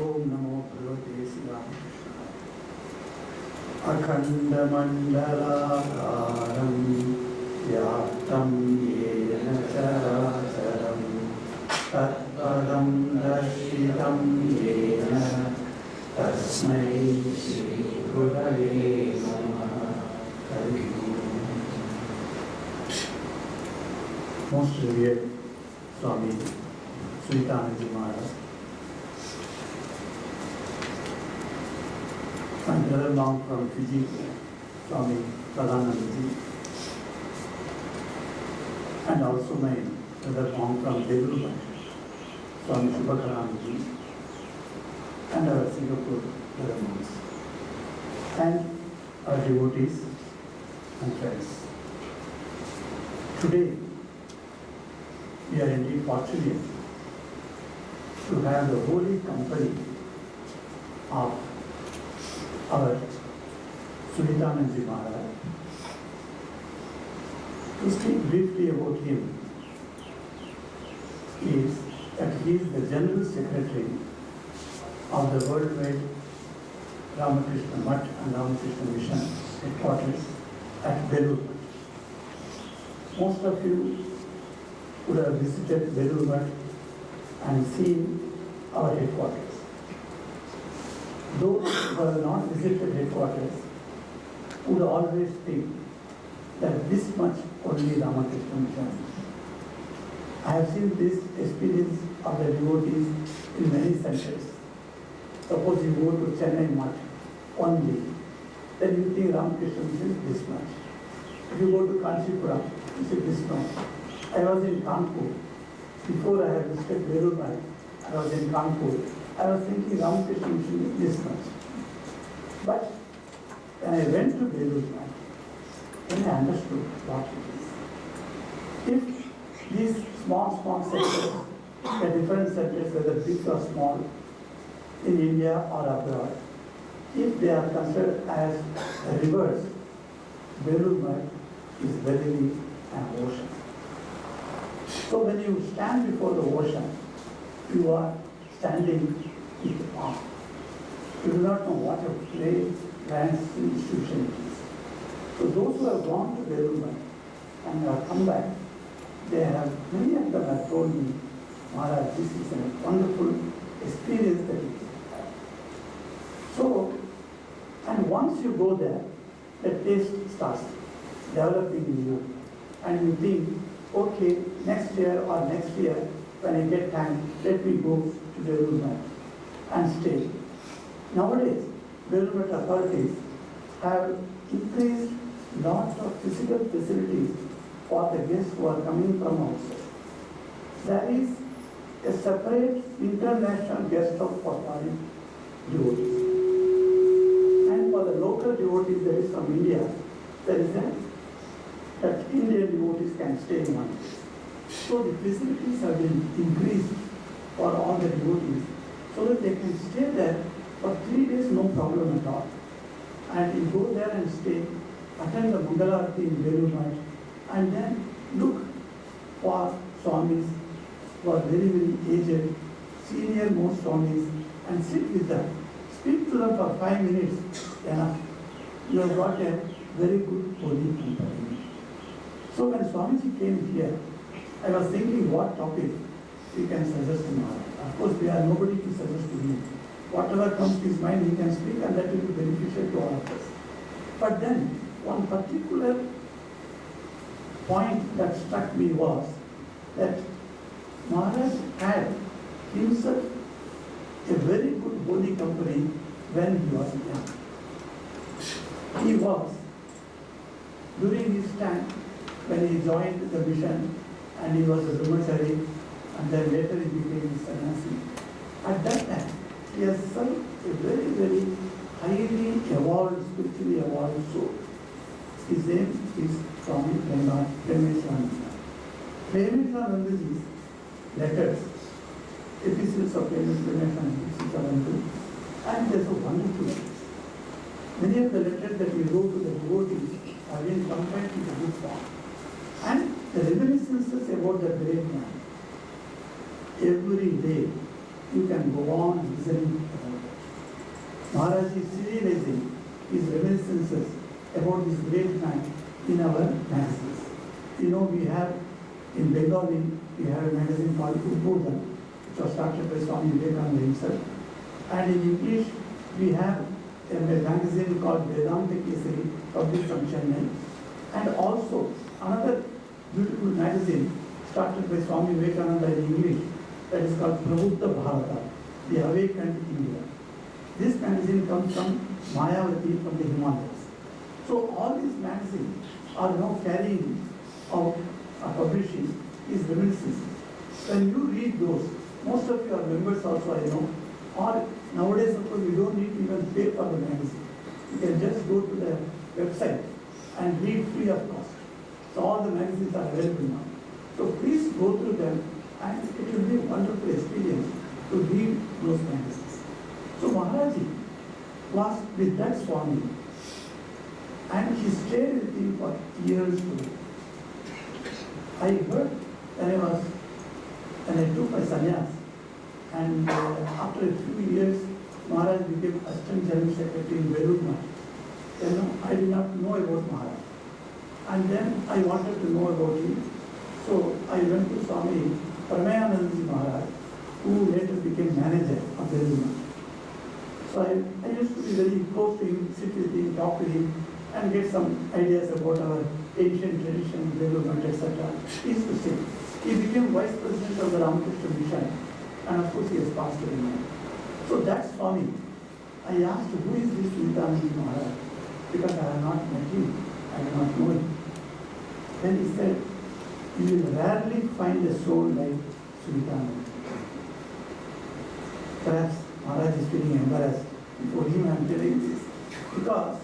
Om Namo Bhagavate Ramakrishna. Akhanda Mandalakaram Vyaptam Yena Characharam Tatpadam Darshitam Yena Tasmai Shri Gurave Namaha. Hari Om. Most revered Swami Suhitananda Maharaj, my brother monk from Fiji, Swami Premeshananda, and also my brother monk from Delhi, Swami Suhitananda, and our Singapore brother monks, and our devotees and friends. Today, we are indeed fortunate to have the holy company of our Suhitananda Maharaj. To speak briefly about him is that he is the General Secretary of the worldwide Ramakrishna Mutt and Ramakrishna Mission headquarters at Belur. Most of you would have visited Belur and seen our headquarters. Those who have not visited headquarters would always think that this much only Ramakrishna Mission. I have seen this experience of the devotees in many centers. Suppose you go to Chennai Mutt only, then you think Ramakrishna Mission is this much. If you go to Kanchipuram, you say this much. I was in Kanpur. Before I had visited Belur, I was in Kanpur. I was thinking Ramakrishna Mission is this much. But when I went to Belur, then I understood what it is. If these small centers, the different centers, whether big or small, in India or abroad, if they are considered as rivers, Belur is verily an ocean. So when you stand before the ocean, you are standing with the palm. You do not know what a play, grand institution it is. So those who have gone to Belur and have come back, many of them have told me, Maharaj, this is a wonderful experience that you have. So, and once you go there, the taste starts developing in you, and you think, okay, next year when I get time, let me go to Belur and stay. Nowadays, Belur authorities have increased lots of physical facilities for the guests who are coming from outside. There is a separate international guest house for foreign devotees. And for the local devotees that is from India, there is that Indian devotees can stay in one place. So the facilities have been increased for all the devotees so that they can stay there for 3 days, no problem at all. And you go there and stay, attend the Mangalarti in Belur and then look for Swamis who are very, very aged, senior most Swamis, and sit with them. Speak to them for 5 minutes, enough. You have got a very good holy company. So when Swamiji came here, I was thinking what topic we can suggest to Maharaj. Of course, we are nobody to suggest to him. Whatever comes to his mind, he can speak, and that will be beneficial to all of us. But then, one particular point that struck me was that Maharaj had himself a very good holy company when he was young. He was, during his time, when he joined the mission, and he was a brahmachari, and then later he became a sannyasi. At that time, he has served a very, very highly evolved, spiritually evolved soul. His name is Swami Premeshananda. Premeshananda's letters, epistles of Premesh Mj, and there's a wonderful letters. Many of the letters that we wrote to the devotees have been compiled in the book form. And the reminiscences about the great man. Every day You can go on listening about it. Maharaj is serializing his reminiscences about this great man in our magazines. You know, we have in Bengali, we have a magazine called Udbodhan, which was started by Swami Vivekananda himself. And in English, we have a magazine called Vedanta Kesari, published from Chennai. And also another beautiful magazine started by Swami Vivekananda in English, that is called Prabuddha Bharata, the Awakened India. This magazine comes from Mayavati from the Himalayas. So all these magazines are now carrying out publishing is reminiscences. When you read those, most of you are members also, I know, or nowadays of course you don't need to even pay for the magazine. You can just go to the website and read free of cost. So all the magazines are available now. So please go through them, and it will be a wonderful experience to read those magazines. So Maharaji was with that Swami, and he stayed with him for years too. I heard when I took my sannyas, and after a few years, Maharaj became Assistant General Secretary in Belur Math. I did not know about Maharaj. And then I wanted to know about him. So I went to Swami Premeshananda Maharaj, who later became manager of Belur Math. So I used to be very close to him, sit with him, talk to him, and get some ideas about our ancient tradition, development, etc. He used to say. He became vice president of the Ramakrishna mission, and of course he has passed away now. So that Swami, I asked, who is this Suhitananda Maharaj? Because I have not met him, I do not know him. Then he said, you will rarely find a soul like Suhitananda. Perhaps Maharaj is feeling embarrassed. Before him I am telling this. Because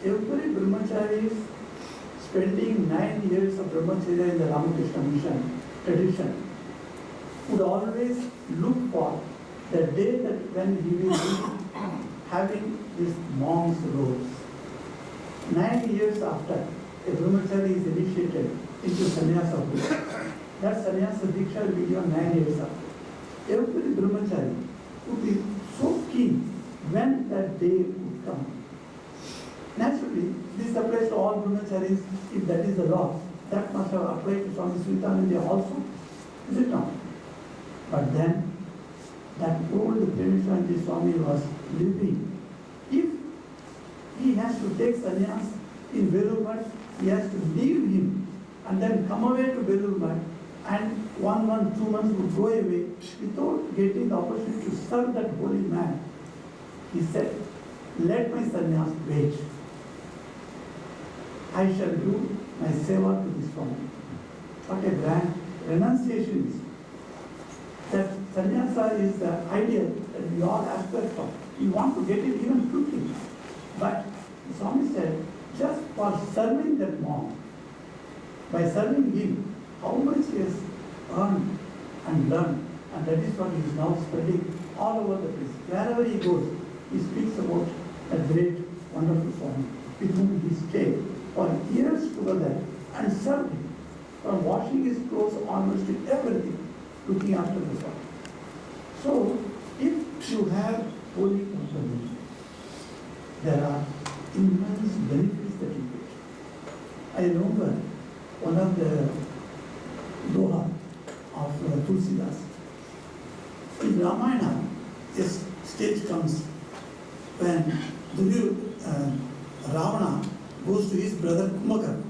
every brahmachari is spending 9 years of brahmacharya in the Ramakrishna mission tradition would always look for the day that when he will be having this monk's robes. 9 years after a brahmachari is initiated into sannyasa diksha, that sannyasa diksha will be given 9 years after. Every brahmachari would be so keen when that day would come. Naturally, this applies to all brahmacharis. If that is the law, that must have applied to Swami Suhitananda also, is it not? But then, that old Premesh Mj Swami was living. If he has to take sannyas in Belur Math, he has to leave him and then come away to Belur Math, and 1 month, 2 months would go away without getting the opportunity to serve that holy man. He said, let my sannyas wait. I shall do my seva to this Swami. What a grand renunciation is. That sannyasa is the ideal that we all aspire for. We want to get it even quickly. But the Swami said, just for serving that monk, by serving him, how much he has earned and learned, and that is what he is now spreading all over the place. Wherever he goes, he speaks about that great, wonderful Swami with whom he stayed for years together and served him, from washing his clothes almost to everything, looking after the Swami. So, if you have holy company, there are immense benefits that you get. I remember one of the doha of Tulsidas. In Ramayana, this stage comes when Ravana goes to his brother Kumbhakarna.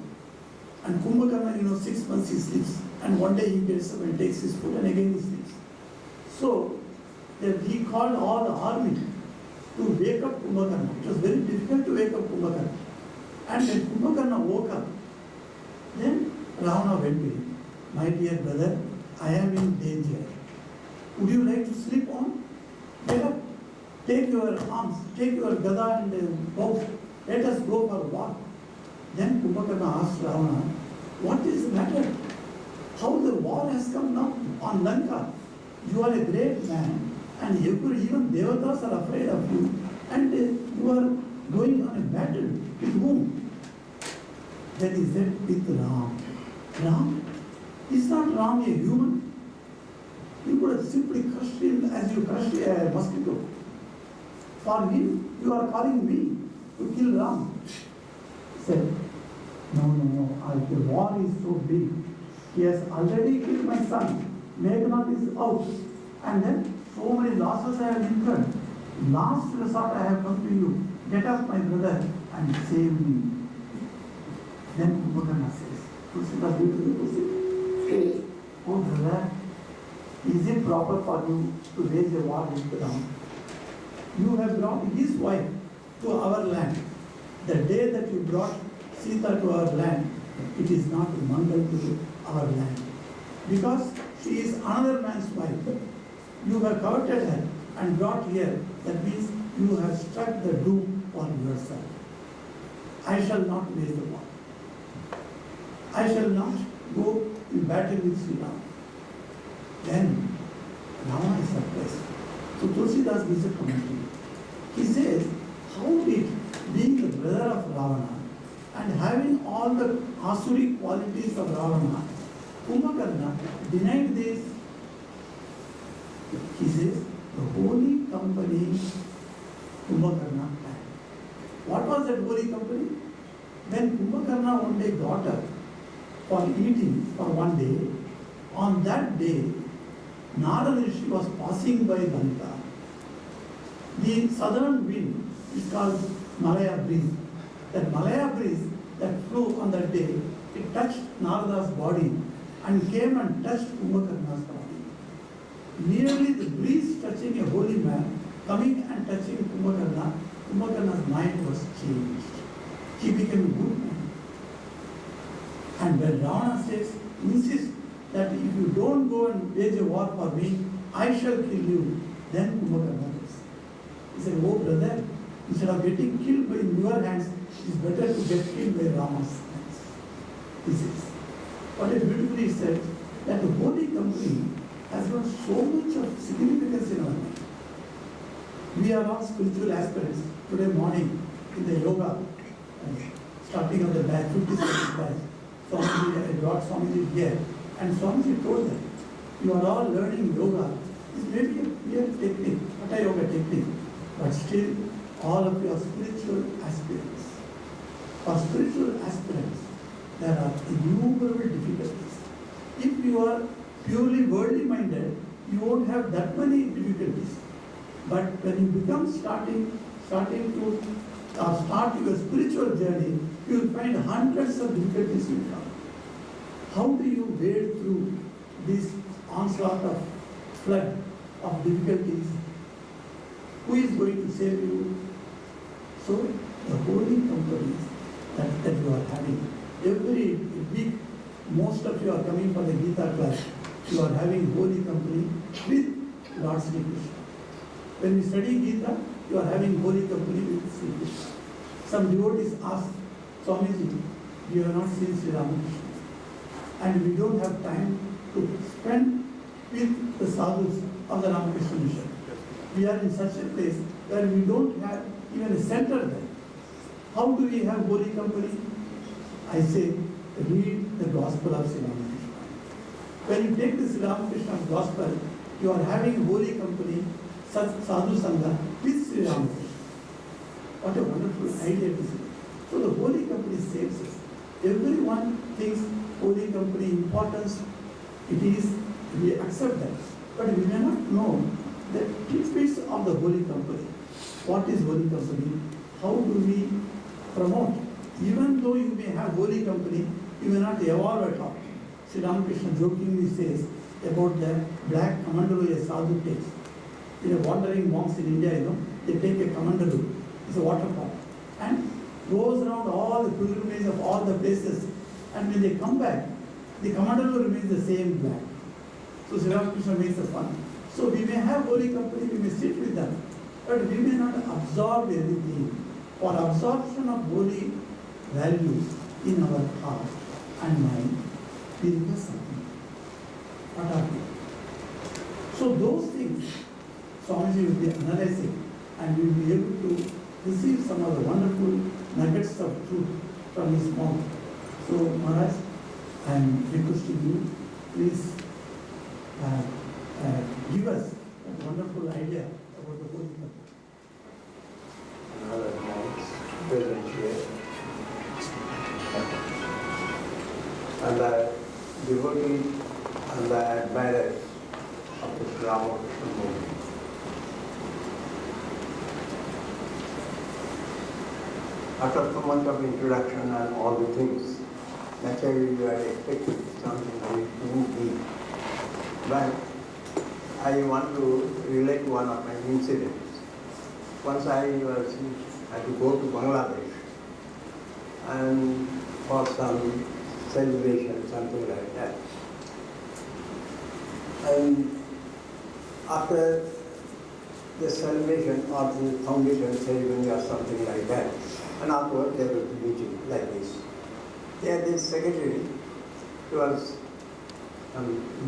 And Kumbhakarna, 6 months he sleeps. And one day he gets up and takes his food and again he sleeps. So he called all the army to wake up Kumbhakarna. It was very difficult to wake up Kumbhakarna. And when Kumbhakarna woke up, then Ravana went to him. My dear brother, I am in danger. Would you like to sleep on? Get up. Take your arms, take your gada and bows. Let us go for war. Then Kumbhakarna asked Ravana, what is the matter? How the war has come now on Lanka? You are a great man, and even Devatas are afraid of you, and you are going on a battle. With whom? Then he said, with Ram. Ram? Is not Ram a human? You could have simply crushed him as you crushed a mosquito. For him, you are calling me to kill Ram. He said, no, the war is so big. He has already killed my son. Meghnad is out. And then so many losses I have incurred. Last resort I have come to you. Get up, my brother, and save me. Then Kumbhakarna says, oh brother, is it proper for you to raise a war with Ram? You have brought his wife to our land. The day that you brought Sita to our land, it is not Mangal to our land. Because she is another man's wife. You have coveted her and brought here. That means you have struck the doom for yourself. I shall not wage the war. I shall not go in battle with Sri Ram. Then Rama is surprised. So Tulsidas gives a commentary. He says, how did being the brother of Ravana and having all the asuric qualities of Ravana, Kumbhakarna denied this? He says, the holy company Kumbhakarna had. What was that holy company? When Kumbhakarna one day got up for eating for one day, on that day, Narada Rishi was passing by Lalita. The southern wind is called Malaya breeze. That Malaya breeze that flew on that day, it touched Narada's body and came and touched Kumbhakarna's body. Merely the breeze touching a holy man, coming and touching Kumbhakarna, Kumbhakarna's mind was changed. He became a good man. And when Ravana says, insists that if you don't go and wage a war for me, I shall kill you, then Kumbhakarna says. He said, oh brother, instead of getting killed by your hands, it is better to get killed by Rama's hands. He says. What a beautifully said, that the holy company has got so much of significance in our life. We are all spiritual aspirants. Today morning, in the yoga, starting on the back, 57 batch, Swamiji, I brought Swamiji here, and Swamiji told them, you are all learning yoga. It's maybe a mere technique, Hatha yoga technique, but still all of you are spiritual aspirants. For spiritual aspirants, there are innumerable difficulties. If you are purely worldly minded, you won't have that many difficulties. But when you become start your spiritual journey, you will find hundreds of difficulties will come. How do you wade through this onslaught of flood of difficulties? Who is going to save you? So the holy companies that you are having, every week, most of you are coming for the Gita class, you are having holy company with Lord Sri Krishna. When we study Gita, you are having holy company with Sri Krishna. Some devotees ask, Swamiji, we have not seen Sri Ramakrishna, and we don't have time to spend with the sadhus of the Ramakrishna mission. We are in such a place where we don't have even a center there. How do we have holy company? I say, read the Gospel of Sri Ramakrishna. When you take the Sri Ramakrishna's Gospel, you are having holy company, Sadhu Sanga with Sri Ramakrishna. What a wonderful idea this is. So the holy company saves us. Everyone thinks holy company importance, it is, we accept that. But we may not know the tidbits of the holy company. What is holy company? How do we promote? Even though you may have holy company, you may not evolve at all. Sri Ramakrishna jokingly says about the black kamandalu a sadhu takes. In a wandering monks in India, they take a kamandalu, it's a water pot, and goes around all the pilgrimages of all the places, and when they come back, the kamandalu remains the same black. So Sri Ramakrishna makes a fun. So we may have holy company, we may sit with them, but we may not absorb anything. For absorption of holy values in our heart and mind, we require something. What are they? So those things, Swamiji will be analyzing, and we will be able to receive some of the wonderful nuggets of truth from his mouth. So Maharaj, I am requesting you, please give us a wonderful idea about the Holy Mother. Another monks present here, and the devotees and the admirers of the Ramakrishna movement. After so much of introduction and all the things, naturally you are expecting something very deep. But I want to relate one of my incidents. Once I had to go to Bangladesh and for some celebration, something like that. And after the celebration or the foundation ceremony or something like that, and afterwards there was a meeting like this. There this secretary, he was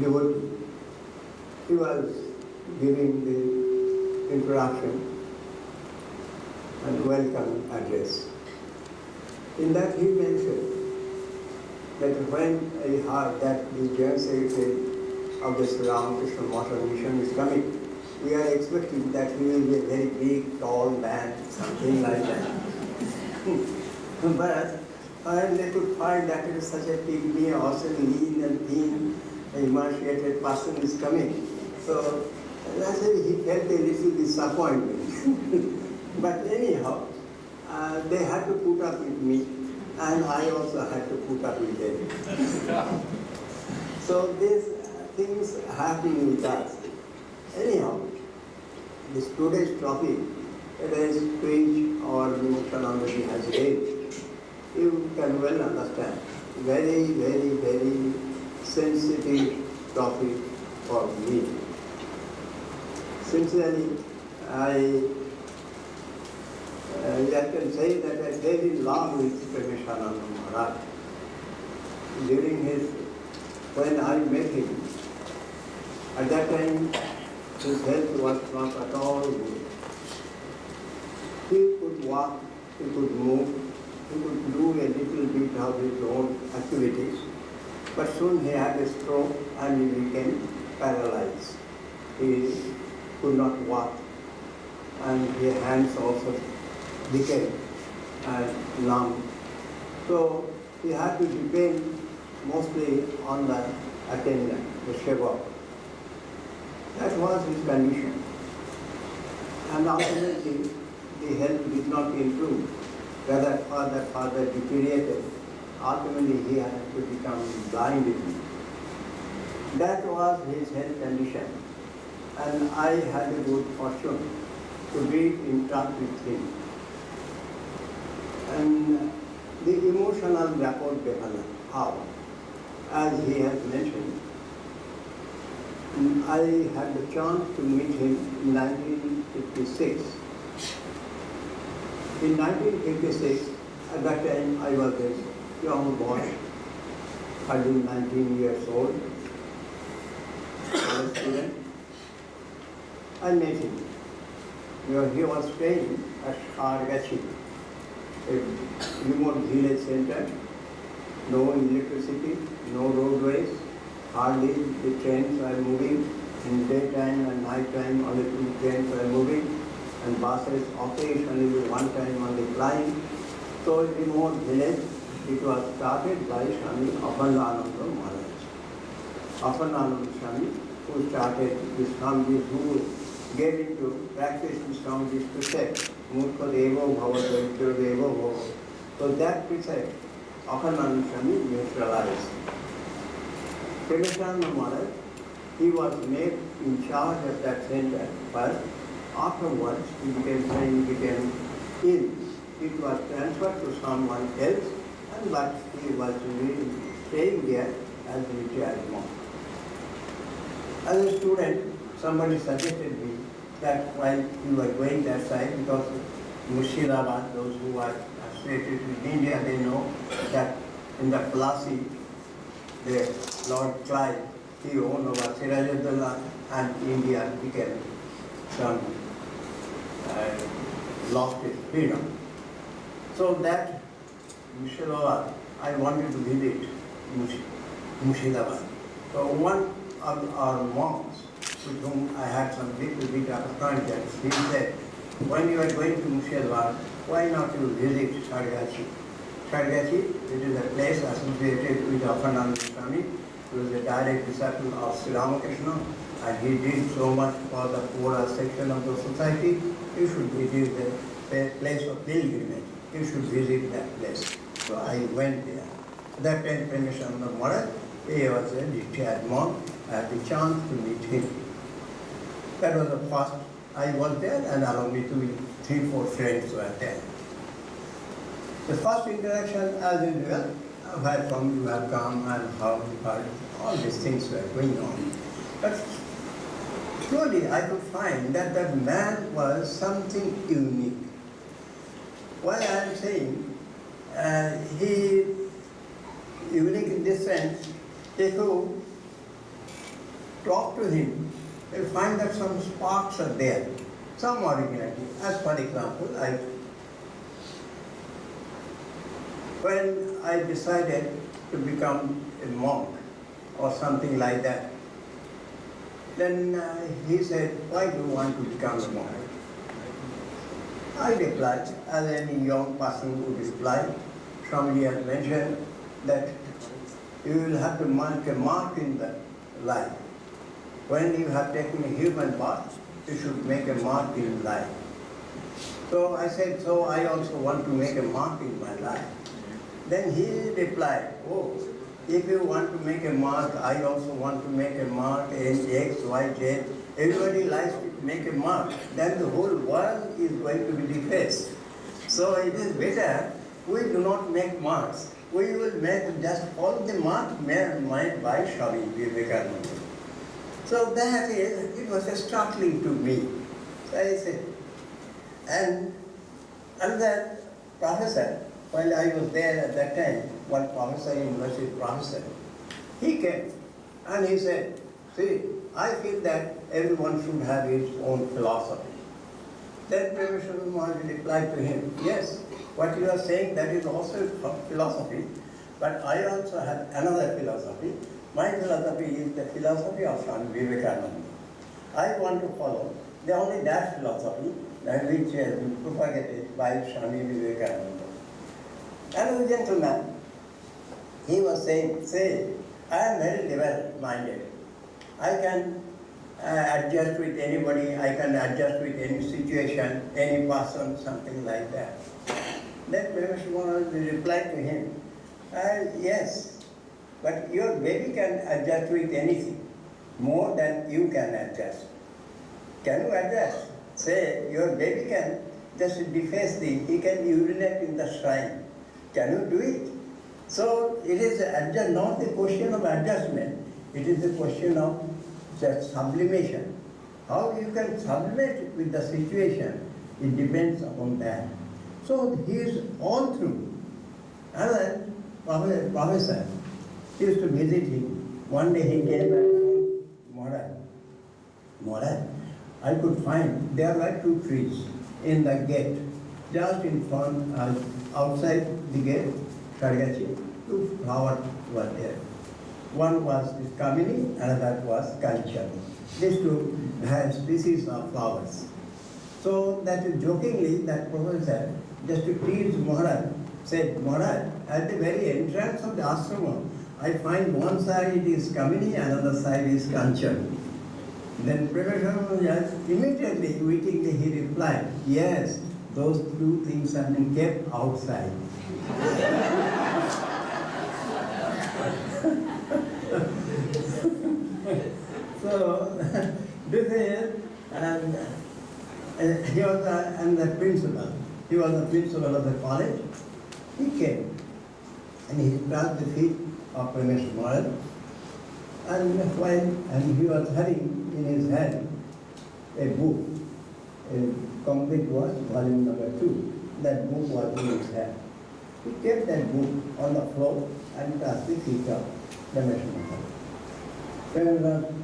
devotee. He was giving the introduction and welcome address. In that he mentioned that when I heard that the General Secretary of this Ramakrishna Water Mission is coming, we are expecting that he will be a very big, tall man, something like that. But I could find that it is such a pygmy, also lean and thin, emaciated person is coming. So I said he felt a little disappointment. But anyhow, they had to put up with me, and I also had to put up with them. So these things happen with us. Anyhow, this today's topic, it is speech or Premesh has raised, you can well understand. Very, very, very sensitive topic for me. Sincerely, I can say that I fell in love with Premeshananda Maharaj. During when I met him, at that time his health was not at all good. He could walk, he could move, he could do a little bit of his own activities, but soon he had a stroke and he became paralyzed. He could not walk, and his hands also became numb. So he had to depend mostly on the attendant, the Shiva. That was his condition. And ultimately, the health did not improve, rather further deteriorated. Ultimately, he had to become blind. That was his health condition. And I had a good fortune to be in touch with him. And the emotional rapport developed. How? As he has mentioned, I had the chance to meet him in 1956. In 1956, at that time I was a young boy, hardly 19 years old, college student. I met him. He was staying at Shargachi, a remote village center, no electricity, no roadways, hardly the trains are moving. In daytime and night time, only 2 trains are moving, and buses occasionally one time only flying. So in remote village, it was started by Swami Abhandananda Maharaj. Abhandananda Swami, who started this Swami, who gave into practice this Swami precept, Murkha Devo Bhava, Daritya Devo Bhava. So that precept, Abhandananda Swami neutralized. Premesh Mj, he was made in charge of that center, but afterwards he became ill. It was transferred to someone else, and but he was really staying there as a retired monk. As a student, somebody suggested me that while we were going that side, because Murshidabad, those who are associated with India, they know that in the Plassey, the Lord Clive, he owned over Sirajudullah, and India became lost its freedom. So that Murshidabad, I wanted to visit Murshidabad. So one of our monks with whom I had some little bit of acquaintance, he said, when you are going to Mushiyalwar, why not you visit Sargachi? Sargachi, it is a place associated with Akhananda Swami, who is a direct disciple of Sri Ramakrishna, and he did so much for the poorer section of the society. You should visit the place of pilgrimage. You should visit that place. So I went there. That time Premeshananda Maharaj, he was a retired monk. I had the chance to meet him. That was the first. I was there, and along with me, 3-4 friends were there. The first interaction, as usual, where from you have come and how you heard, all these things were going on. But slowly I could find that that man was something unique. Why I am saying he unique in this sense, if you talk to him, you'll find that some sparks are there, some originality. As for example, when I decided to become a monk or something like that, then he said, why do you want to become a monk? I replied, as any young person would reply, somebody has mentioned that you will have to make a mark in the life. When you have taken a human birth, you should make a mark in life. So I said, so I also want to make a mark in my life. Then he replied, oh, if you want to make a mark, I also want to make a mark in X, Y, Z. Everybody likes to make a mark. Then the whole world is going to be defaced. So it is better we do not make marks. We will just follow the mark made by Swami Vivekananda. So that is, it was startling to me. So I said, and another professor, while I was there at that time, one professor, university professor, he came and he said, see, I feel that everyone should have his own philosophy. Then Premesh Mj replied to him, yes, what you are saying, that is also philosophy, but I also have another philosophy. My philosophy is the philosophy of Swami Vivekananda. I want to follow the only that philosophy which has been propagated by Swami Vivekananda. Another gentleman, he was saying, say, I am very level-minded. I can adjust with anybody, I can adjust with any situation, any person, something like that. Then Premesh Mj replied to him, yes, but your baby can adjust with anything, more than you can adjust. Can you adjust? Say, your baby can just deface he can urinate in the shrine. Can you do it? So it is not the question of adjustment, it is the question of just sublimation. How you can sublimate with the situation, it depends upon that. So he is all through. Another professor used to visit him. One day he came and said, Maharaj, I could find there were 2 trees in the gate, just in front, outside the gate, Sargachi, 2 flowers were there. One was this Kamini, another was Kanchan. These 2 had species of flowers. So that jokingly, that professor, just to tease Maharaj, said, Maharaj, at the very entrance of the ashrama, I find one side is Kamini, another side is Kanchan. Then Premesh Mj immediately, wittingly, he replied, yes, those 2 things have been kept outside. So, this is, he was the principal. He was the principal of the college. He came and he touched the feet of Premesh Mj. And he was having in his hand a book, a complete was volume number 2. That book was in his hand. He kept that book on the floor and touched the feet of Premesh Mj. Premesh Mj,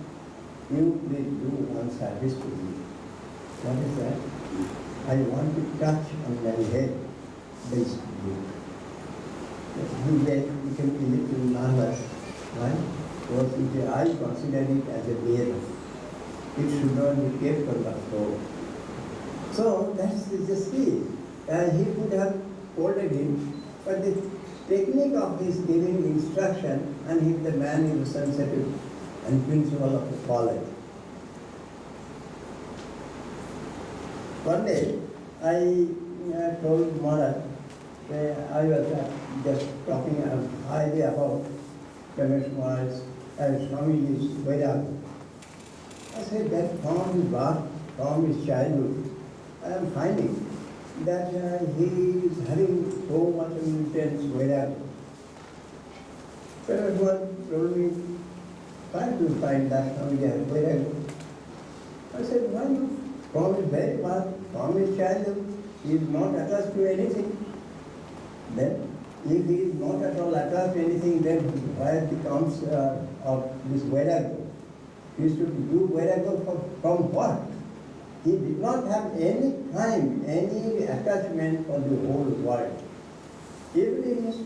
you please do one service to me. What is that? I want to touch on my head this book. He became a little nervous. Why? Because I consider it as a bearer. it should not be kept on the floor. So that's the skill. He could have ordered him, but the technique of his giving instruction, and if the man is sensitive and principal of the college. One day, I told Mother, I was just talking highly about Premesh Mj and Swami's Vedanta. I said that from his birth, from his childhood, I am finding that he is having so much intense Vedanta. Premesh Mj told me, try to find that Swami has Vedanta. I said, why not? From his very birth, from his childhood, he is not attached to anything. Then, if he is not at all attached to anything, then why becomes of this Vedanta? He should do Vedanta from what? He did not have any time, any attachment for the whole world. Even in his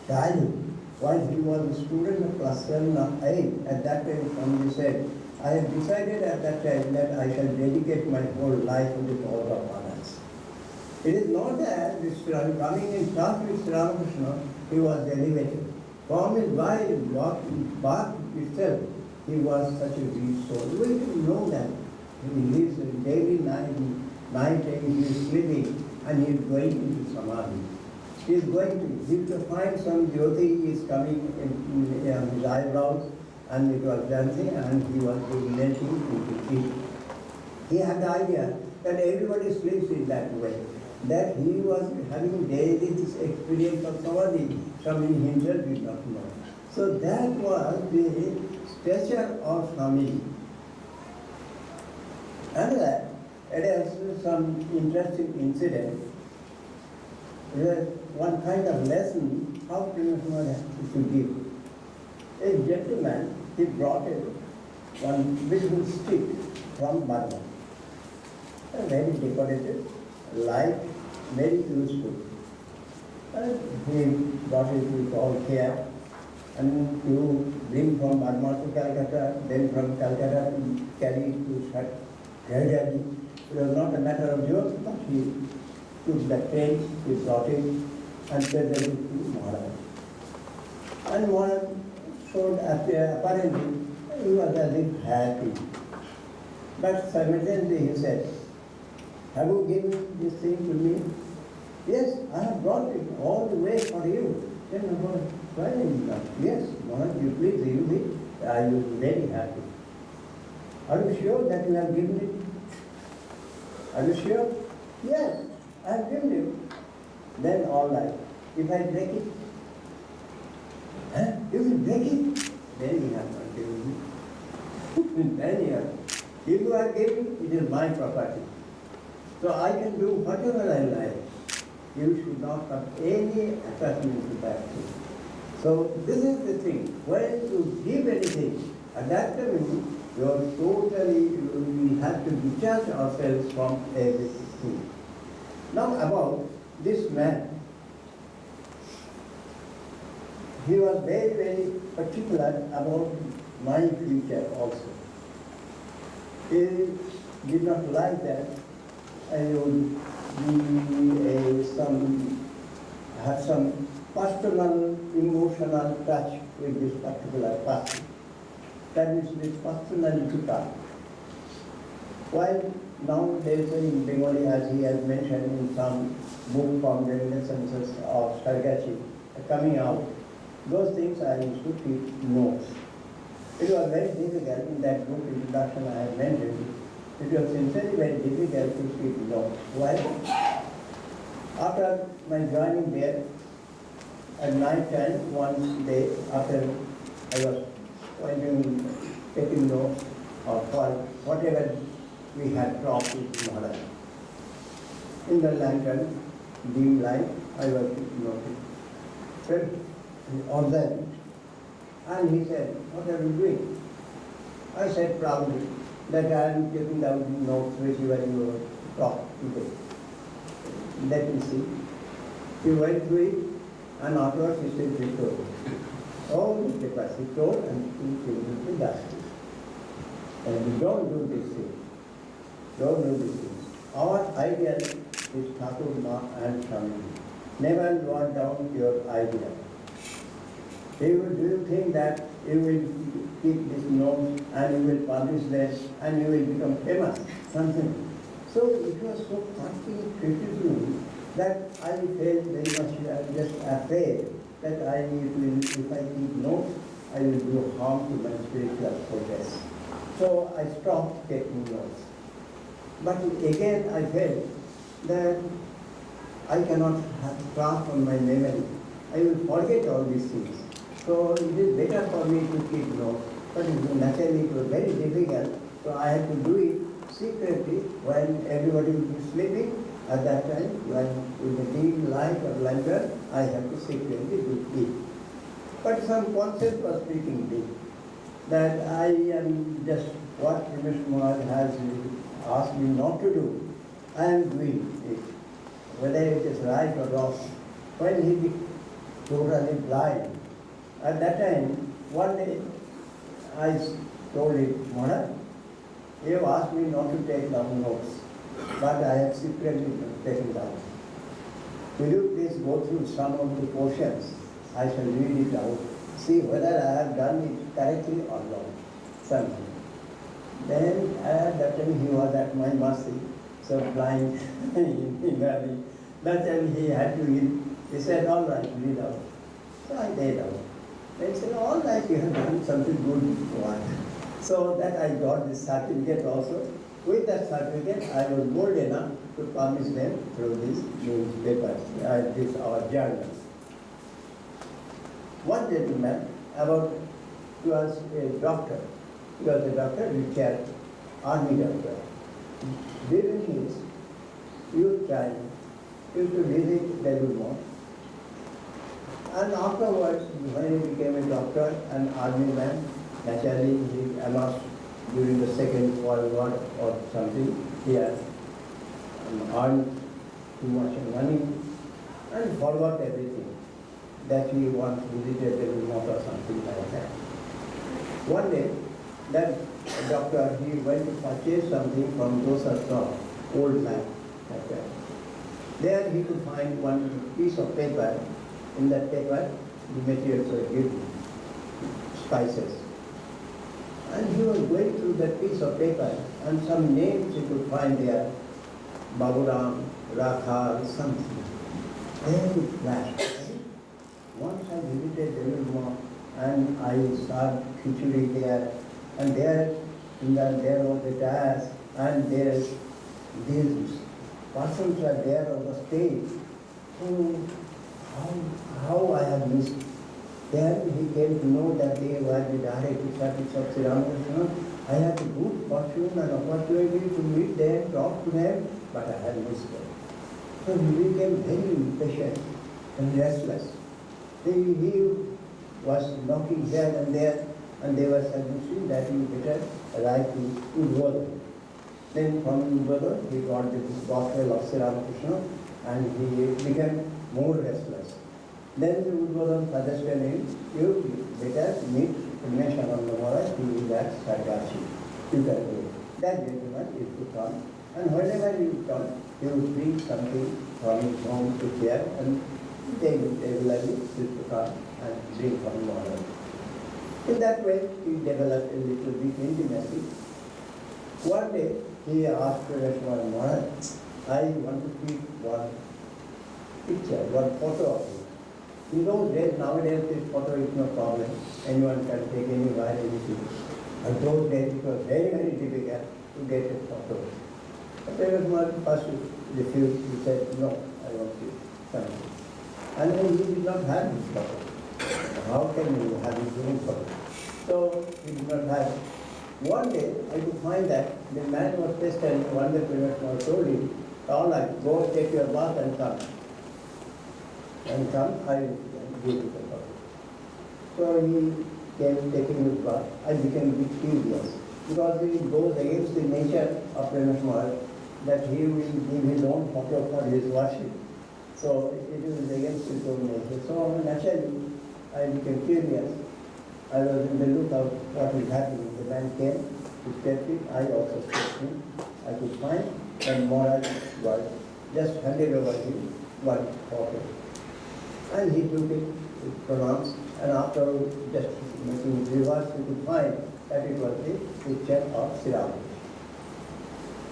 childhood, while he was a student of class 7 or 8, at that time somebody said, I have decided at that time that I shall dedicate my whole life to the cause of others. It is not that coming in touch with Ramakrishna, he was elevated. From his birth itself, he was such a rich soul. We didn't know that. He lives daily night he is sleeping and he is going into Samadhi. He is going to find some jyoti is coming in his eyebrows, and it was dancing, and he was melting into it. He had the idea that everybody sleeps in that way, that he was having daily this experience of Samadhi. Swami himself did not know. So that was the stature of Swami. And it has some interesting incident. There one kind of lesson how to give. A gentleman, he brought one beautiful stick from Burma. Very decorated, light, very useful. And he brought it with all care. And you bring from Burma to Calcutta, then from Calcutta to carry it to gradually. It was not a matter of joke, but he took the train, he brought it, and presented it to Maharaj. And Maharaj showed apparently he was as if happy. But simultaneously he said, have you given this thing to me? Yes, I have brought it all the way for you. Then Maharaj, why? Yes, Maharaj, you please use it. I was very happy. Are you sure that you have given it? Are you sure? Yes, I have given it. Then all right. If I break it, you will break it? Then you have not given it. Then you have. If you are giving, it is my property. So I can do whatever I like. You should not have any attachment to that thing. So this is the thing. When you give anything, at that time we have to detach ourselves from everything. Now about this man. He was very, very particular about my future also. He did not like that I would have some personal, emotional touch with this particular person. That is this personality touch. While nowadays in Bengali, as he has mentioned in some book from Reminiscences of Sargachi coming out, those things I used to keep notes. It was very difficult in that book introduction I have mentioned. It was sincerely very difficult to keep notes. Why? After my joining there, at night time, one day, after I was taking notes of whatever we had talked with Maharaj. In the lantern, dim light, I was noting. So, observed. And he said, what are you doing? I said proudly that I am taking down notes which you were talk today. Let me see. He went through it and afterwards he said, he told. All the papers he told and he gave it to dust. And we don't do these things. Don't do these things. Our ideal is Thakur Ma and Swami. Never lower down your ideal. Do you think that you will keep these notes and you will publish them and you will become famous? Something. So it was so touching, criticism that I felt very much just afraid that I need to, if I keep notes, I will do harm to my spiritual progress. So I stopped taking notes. But again I felt that I cannot have trust on my memory. I will forget all these things. So it is better for me to keep notes. But naturally it was very difficult, so I had to do it secretly when everybody would be sleeping. At that time, when with the dim light or lantern, I have to secretly do it. But some concept was speaking me that I am just what Premesh Mj has asked me not to do. I am doing it, whether it is right or wrong. When he became totally blind, at that time, one day I told him, Mother, you have asked me not to take down notes, but I have secretly taken down. Will you please go through some of the portions? I shall read it out, see whether I have done it correctly or not. Something. Then at that time he was at my mercy, so blind in valley. That time he had to read. He said, all right, read out. So I read out. They said, all right, you have done something good one. So that I got this certificate also. With that certificate, I was bold enough to publish them through these newspapers, our journals. One gentleman, he was a doctor. He was a doctor, retired army doctor. During his youth time, he used to visit Delhi. And afterwards, when he became a doctor and army man, naturally he amassed during the Second World War or something, he had earned too much money and forgot everything that he once visited the remote or something like that. One day, that doctor, he went to purchase something from those shop, old man. Okay. There he could find one piece of paper. In that paper, the materials were given, spices. And he was going through that piece of paper, and some names he could find there, Baburam, Rakhal, something. Then it flashed. Once I visited Delhi and I saw khichdi there, and there was the dais, and these persons were there on the stage. So how I have missed. Then he came to know that they were the direct disciples of Sri Ramakrishna. I had a good fortune and opportunity to meet them, talk to them, but I had missed them. So he became very impatient and restless. He was knocking here and there, and they were suggesting that you better write to Udvodhan. Then from Udvodhan, he got the gospel of Sri Ramakrishna, and he became more restless. Then the Udvodhan suggested him, you better meet Premeshananda, he is at Sargachi. You can do it. That gentleman used to come, and whenever he would come, he would bring something from his home to here, and they would regularly used to come and drink from water. In that way, he developed a little bit intimacy. One day, he asked Premesh Mj, I want to keep one picture, one photo of it. In those days, nowadays this photo is no problem. Anyone can take anywhere, anything. But those days it was very, very difficult to get a photo. But Premesh Mj first refused. He said, no, I want to something. And then he did not have this photo. How can you have his own photo? So he did not have it. One day I could find that the man was tested. One day Premesh Mj told him, all right, go take your bath and come. And come, I give you the photo. So he came taking his bath. I became a bit curious because it goes against the nature of Premesh Mj that he will give his own photo for his worship. So it is against his own nature. So naturally, I became curious. I was in the lookout what is happening. The man came stepped in, I also stepped in. I could find that Maharaj was just handed over him one pocket. And he took it, pronounced, and after just making reverse, we could find that it was the picture of Sri Ramakrishna.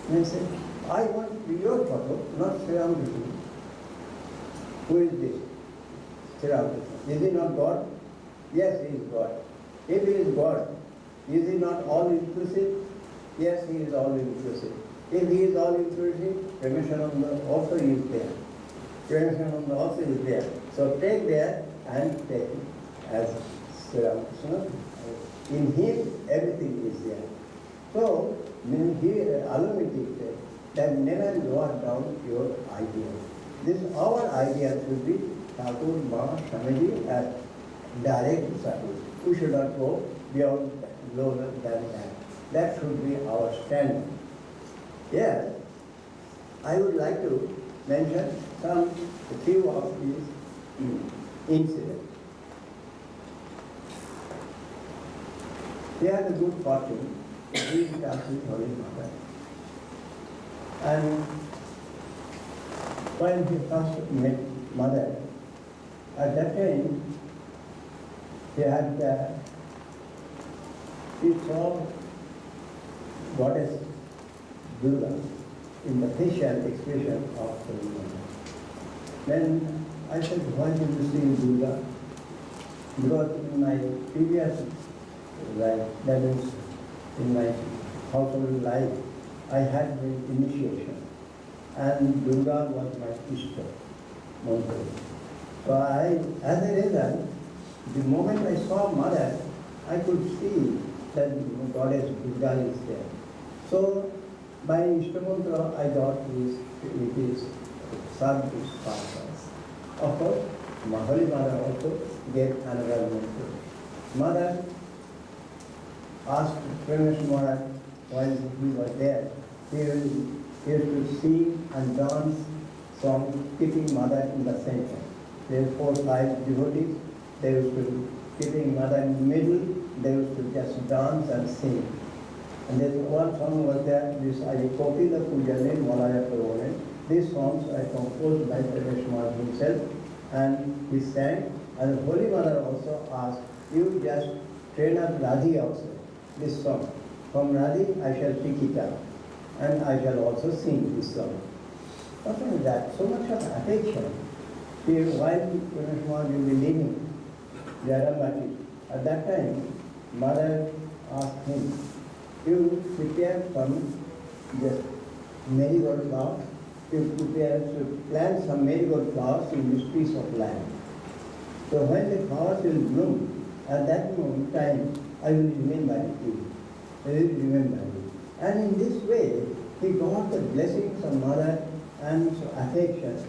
And I said, I want your photo, not Sri Ramakrishna. Who is this? Sri Ramakrishna. Is he not God? Yes, he is God. If he is God, is he not all-inclusive? Yes, he is all-inclusive. If he is all-inclusive, Premeshananda also is there. Premeshananda also is there. So take there and take it as Sri Ramakrishna. In him, everything is there. So, here, Alamitik said that never lower down your idea. This our idea should be Thakur, Ma, Swamiji as direct sadhu. We should not go beyond lower than that. That should be our standard. Yes, I would like to mention a few of these incidents. We had a good fortune to be in touch with Holy Mother. And when he first met Mother, at that time, he saw Goddess Durga in the facial expression of Holy Mother. Then I said, why did you see Durga? Because in my previous life, that is, in my household life, I had an initiation. And Durga was my sister, Mantra. So as a result, the moment I saw Mother, I could see that Goddess Durga is there. So by Ishtamantra, I got it is Sadhu Sanga. Of course, Holy Mother also gave another mantra. Mother asked Premesh Mj while he was there, he used to sing and dance song, keeping Mother in the center. There were 4 or 5 devotees, they used to keeping Mother in the middle, they used to just dance and sing. And there's one song was there, this Kopila Pujane Malaya Purvane. These songs are composed by Premesh Mj himself, and he sang. And Holy Mother also asked, you just train up Radhi also, this song. From Radhi I shall pick it up, and I shall also sing this song. Not only that, so much of affection. While Premesh Mj will be leaving Jaramati, at that time, Mother asked him, you prepare some just marigold flowers, you prepare to plant some marigold flowers in this piece of land. So when the flowers will bloom, at that moment time, I will remember you. I will remember you. And in this way, he got the blessings of Mother and affection.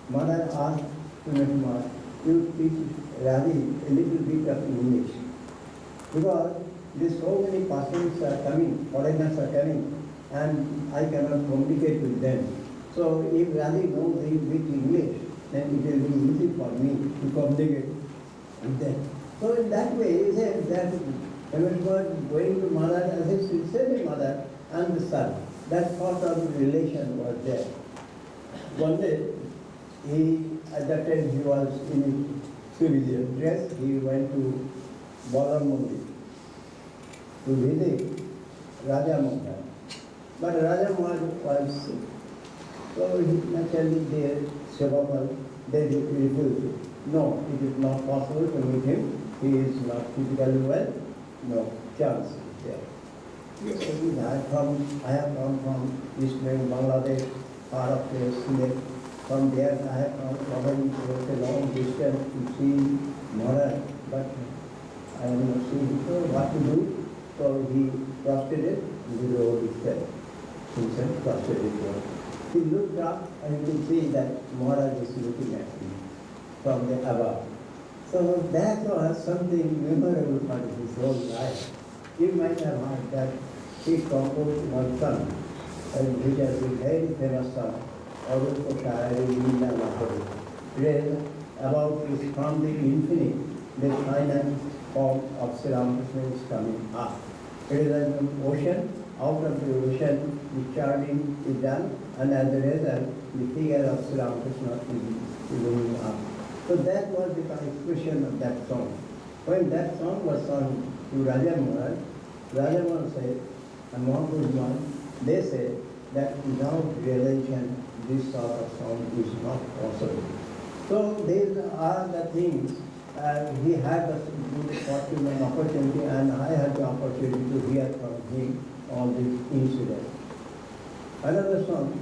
Mother asked Premesh Mj, you teach Radhi a little bit of English. Because there's so many persons are coming, foreigners are coming, and I cannot communicate with them. So if Radhi knows a bit English, then it will be easy for me to communicate with them. So in that way, he said that Premesh Mj going to Mother as his sincere mother and the son. That sort of relation was there. One day, at that time he was in civilian dress, he went to Balar Mandir to visit Raja Mohan. But Raja Mohan was sick. So naturally the Sevakal, they refused. No, it is not possible to meet him. He is not physically well. No chance is there. He said, I have come from East Bengal, Bangladesh, part of the Sindh. From there I have come traveling a long distance to see Mother, but I have not seen her. What to do? So he prostrated in the road itself. Himself prostrated there. He looked up and he could see that Mother is looking at him from the above. So that was something memorable for his whole life. You might have heard that he composed one song, which has been very famous song, about this from the infinite, the final form of Sri Ramakrishna is coming up. It is an ocean. Out of the ocean, the charting is done, and as a result, the figure of Sri Ramakrishna is going up. So that was the expression of that song. When that song was sung to Raja Maharaj said, among those ones, they said that without realization, this sort of song is not possible. So these are the things. He had the good fortune and opportunity, and I had the opportunity to hear from him all these incidents. Another song,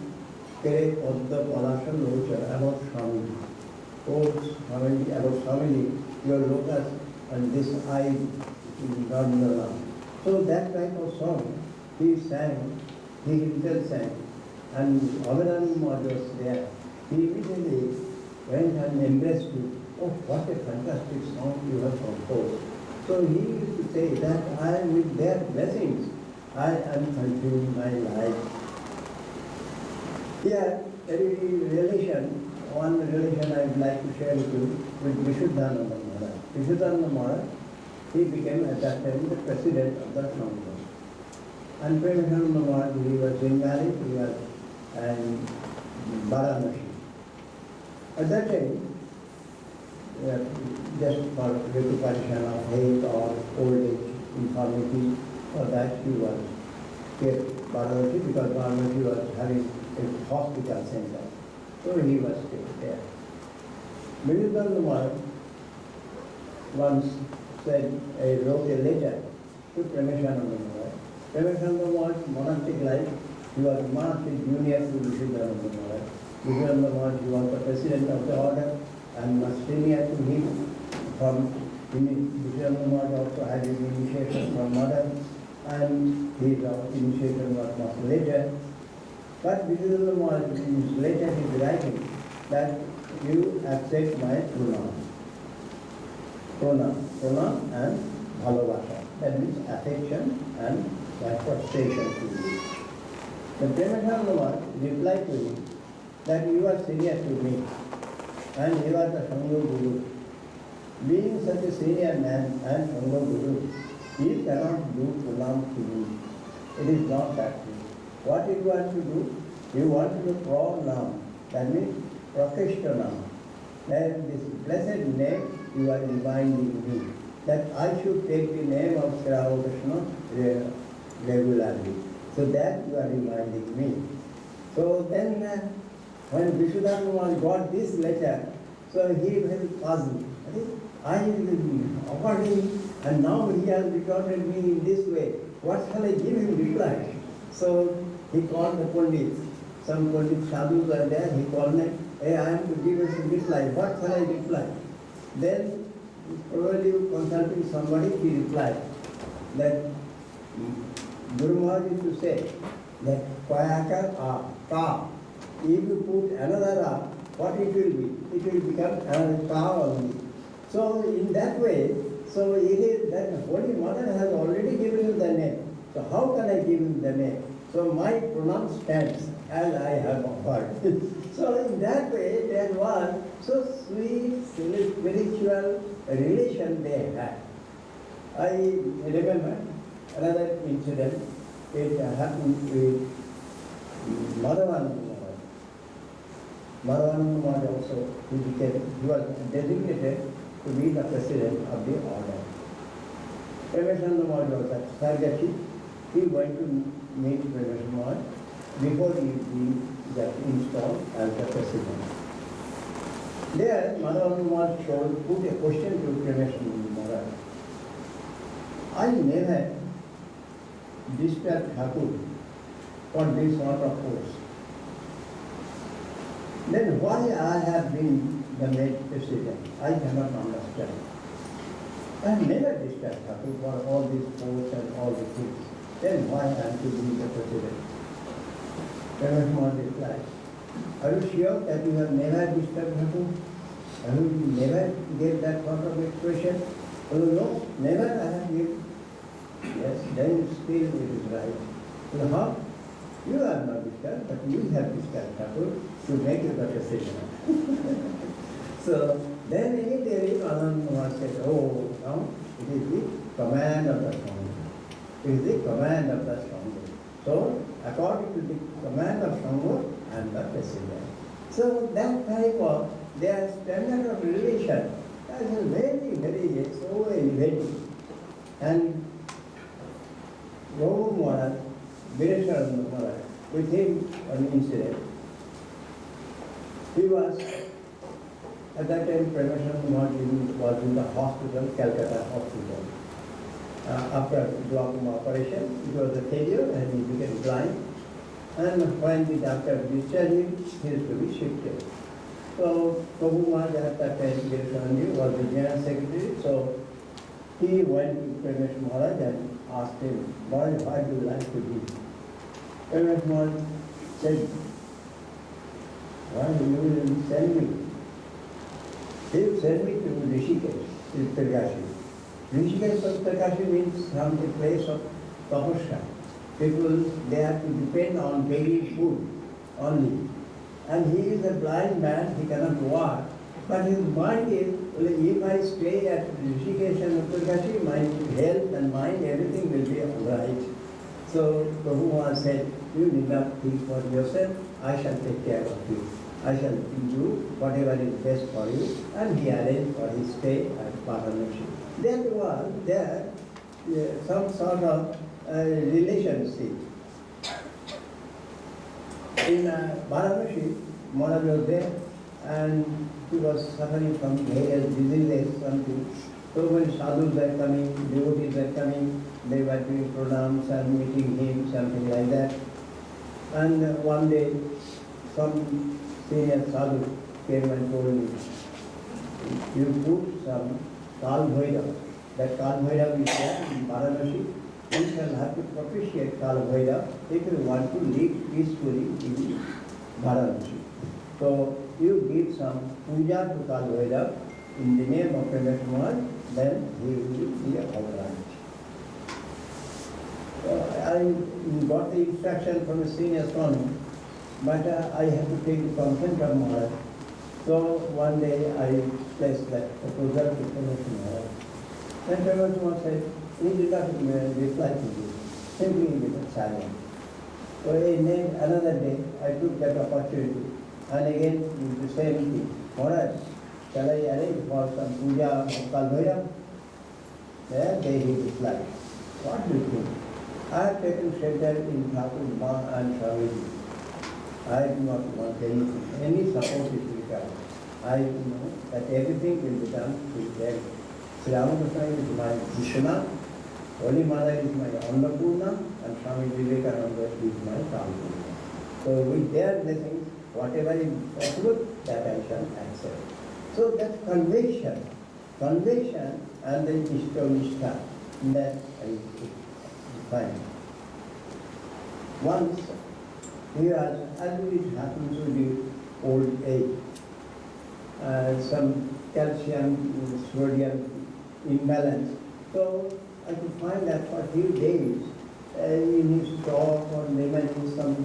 Kere Odda Palasha Locha, about Swamiji. Oh, Swamiji, about Swamiji, your lotus and this eye in Gandhala. So that type of song he sang, he himself sang, and Abhinandan Maharaj was there. He immediately went and embraced him. Oh, what a fantastic song you have composed. So he used to say that with their blessings, I am continuing my life. Here, one relation I would like to share with you with Vishuddhananda Maharaj. Vishuddhananda Maharaj, he became at that time the president of the Congress. And Premeshananda Maharaj, he was Bengali, he was in Varanasi. At that time, just for recuperation of health or old age, infirmity, for that he was kept Varanasi because Varanasi was having a hospital center. So he was kept there. Vishuddhananda Maharaj once wrote a letter to Premeshananda Maharaj. Premeshananda Maharaj's monastic life, he was monastic junior to Vishuddhananda Maharaj. Vishuddhananda Maharaj, he was the president of the order and was senior to him. From Vishuddhananda Maharaj also had his initiation from mother, and his initiation was much later. But Vishuddhananda Maharaj, in his letter, he is writing that you accept my pronoun and bhalobasha. That means affection and my frustration to you. The Premesh Mj replied to him that you are senior to me and you are the Sangha Guru. Being such a senior man and Sangha Guru, he cannot do pranam to me. It is not that way. What you want to do? You want to do pranam. That means prakishtanam. Then this blessed name you are reminding me that I should take the name of Sri Ramakrishna regularly. So that you are reminding me. So then when Vishuddhananda got this letter, so he was puzzled. I offered him and now he has regarded me in this way. What shall I give him reply? So he called the Pandits. Some Pandit sadhus are there. He called them, hey, I am to give us a reply. What shall I reply? Then, probably consulting somebody, he replied that Guru Maharaj used to say that Payaka ka. If you put another a, what it will be? It will become another ka only. So in that way, so it is that Holy Mother has already given him the name. So how can I give him the name? So my pronoun stands as I have offered. So in that way, there was so sweet spiritual relation they had. I remember another incident. It happened with Madhavananda Maharaj. Madhavananda Maharaj also, he was designated to be the president of the order. Premesh Maharaj was at Sargachi. He went to meet Premesh Maharaj before he got installed as the president. There, Madhavananda Maharaj put a question to Premesh Maharaj. I never disturbed Thakur for this sort of course. Then why I have been the made president? I cannot understand. I have never disturbed Thakur for all these posts and all the things. Then why I am to be the president? Premesh Maharaj replied, are you sure that you have never disturbed Thakur? Have you never gave that sort of expression? Oh, no, never I have given. Yes, then still it is right. So how? You are not disturbed, but you have disturbed Thakur to make you the president. So then immediately Ananda Maharaj said, oh, now it is the command of the Swami. is the command of the Sangha. So, according to the command of Sangha, I am the messenger. So, that type of their standard of relation that is very, very so elevated. And Rama Maharaj, Premeshananda Maharaj, with him an incident. He was, at that time, Premesh Mj was in the hospital, Calcutta hospital. After glaucoma operation, it was a failure and he became blind. And when the doctor discharged him, he is to be shifted. So, Prabhu Maharaj at that time, Premeshananda was the general secretary. So, he went to Premesh Maharaj and asked him, Maharaj, why do you like to be? Premesh Maharaj said, why you will send me? He will send me to Rishikesh, Uttarashi. Rishikesh Uttarashi means some place of tapasya. People, they have to depend on daily food only. And he is a blind man, he cannot walk. But his mind is, well, if I stay at Rishikesh and Uttarashi, my health and mind, everything will be all right. So Prabhu said, you need not think for yourself, I shall take care of you. I shall do whatever is best for you. And he arranged for his stay at Varanasi. There was some sort of relationship. In Varanasi, Maharaj was there and he was suffering from various diseases, something. So when sadhus were coming, devotees were coming, they were doing pranams and meeting him, something like that. And one day, some senior sadhu came and told me, you put some Kal Bhairav. That Kal Bhairav is there in Varanasi. You shall have to propitiate Kal Bhairav if you want to live peacefully in Varanasi. So you give some puja to Kal Bhairav in the name of Premesh Mj, then he will be authorized. I got the instruction from a senior Swami, but I had to take the consent of Maharaj. So one day I placed that proposal to Premesh Mj. Then Premesh Mj said, he did not reply to this, simply he was silent. So another day I took that opportunity and again the same thing. Maharaj, shall I arrange for some puja of Kal Bhairav? There he replied, what do you think? I have taken shelter in Thakur Ma and Swamiji. I do not want any support is required. I know that everything will be done with them. Sri Ramakrishna is my Vishwanath, Holy Mother is my Annapurna, and Swami Vivekananda is my Kalpurna. So with their blessings, whatever is possible, that I shall accept. So that conviction and the Ishta, that I find. Once, he was, as it happens with the old age, some calcium, sodium imbalance. So I could find that for a few days, in his talk or maybe some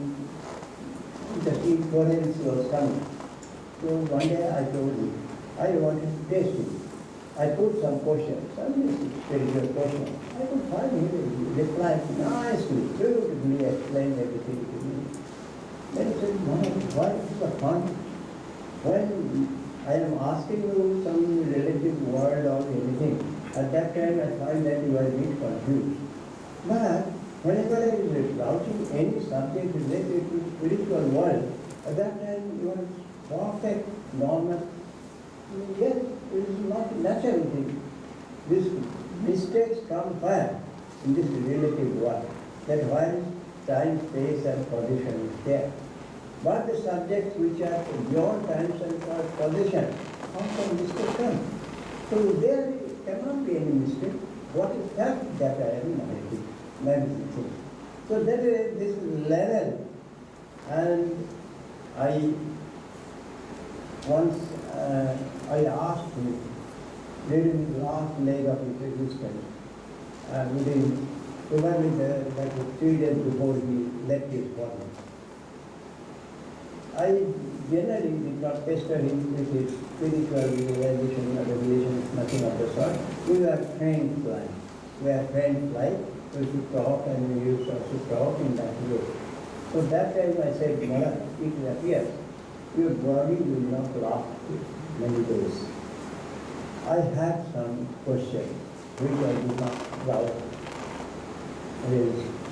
the incoherence was coming. So one day I told him, I wanted to test him. I put some questions, some spiritual questions. I could find him reply nicely, beautifully explained everything to me. Then he said, why is the fun? When I am asking you some relative word or anything, at that time I find that you are a bit confused. But whenever I is approaching any subject related to spiritual world, at that time you are perfect, normal. Yes, it is not natural thing. These mistakes come where? In this relative world. That while time, space and position is there. But the subjects which are beyond time and position, how can mistake come? So there cannot be any mistake. What is fact that I am managing? So that is this level. And once I asked him, during the last leg of his existence, probably like 3 days before he left his body, I generally did not pester him with his spiritual realization or revelation, nothing of the sort. We were trained like. we should talk, and we used to also talk in that way. So that time I said, Maharaj, it appears your body will not last many days. I had some question which I did not doubt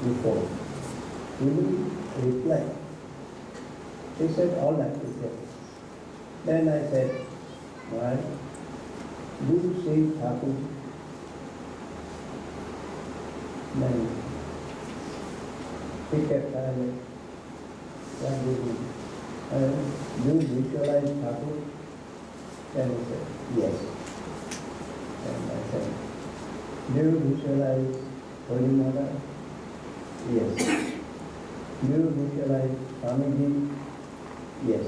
before. Will you reply? He said, all that is there. Then I said, Maharaj, do you see Thakur? Then he kept silent. What do you mean? Do you visualize Thakur? Then he said, yes. Then I said, do you visualize Holy Mother? Yes. Do you visualize Swamiji? Yes.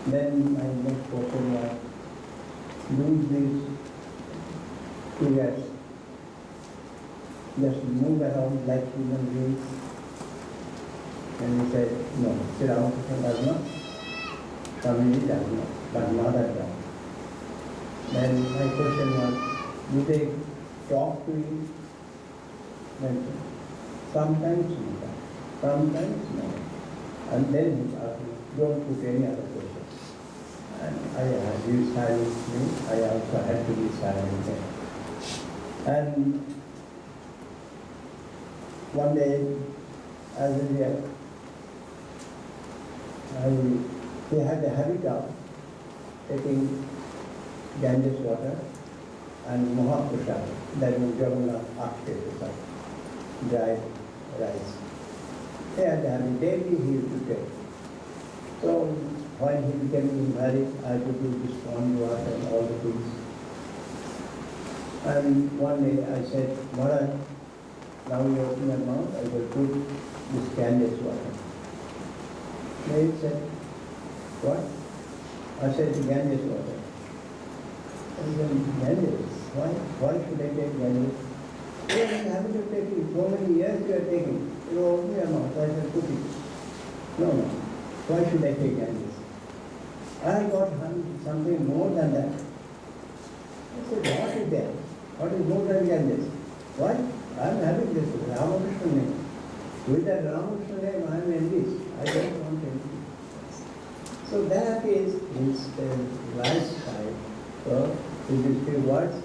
Then my next question was, do these figures just move around like human beings? And he said, no, Sri Ramakrishna does not, Swamiji does not, but Mother does. Then my question was, do they talk to you? Then sometimes no, sometimes no. And then he asked me, don't put any other question. And he silenced me, I also had to be silent there. And one day, as a year, he had a habit of taking Ganges water and Mahaprasad, that is Jagannath Akshaya, dried rice. He had a habit, daily he used to take. So when he became married, I had to do this pond water and all the things. And one day I said, Maharaj, now you open your mouth, I will put this Ganges water. Then he said, what? I said, Ganges water. I said, Ganges? Why? Why should I take Ganges? You are having to take it. So many years you are taking. You open your mouth, I said, put it. No. Why should I take Ganges? I got something more than that. I said, what is that? What is more than Ganges? Why? I am having this Ramakrishna name. With that Ramakrishna name, I am envious. I don't want anything. So that is his lifestyle. So, in these few words,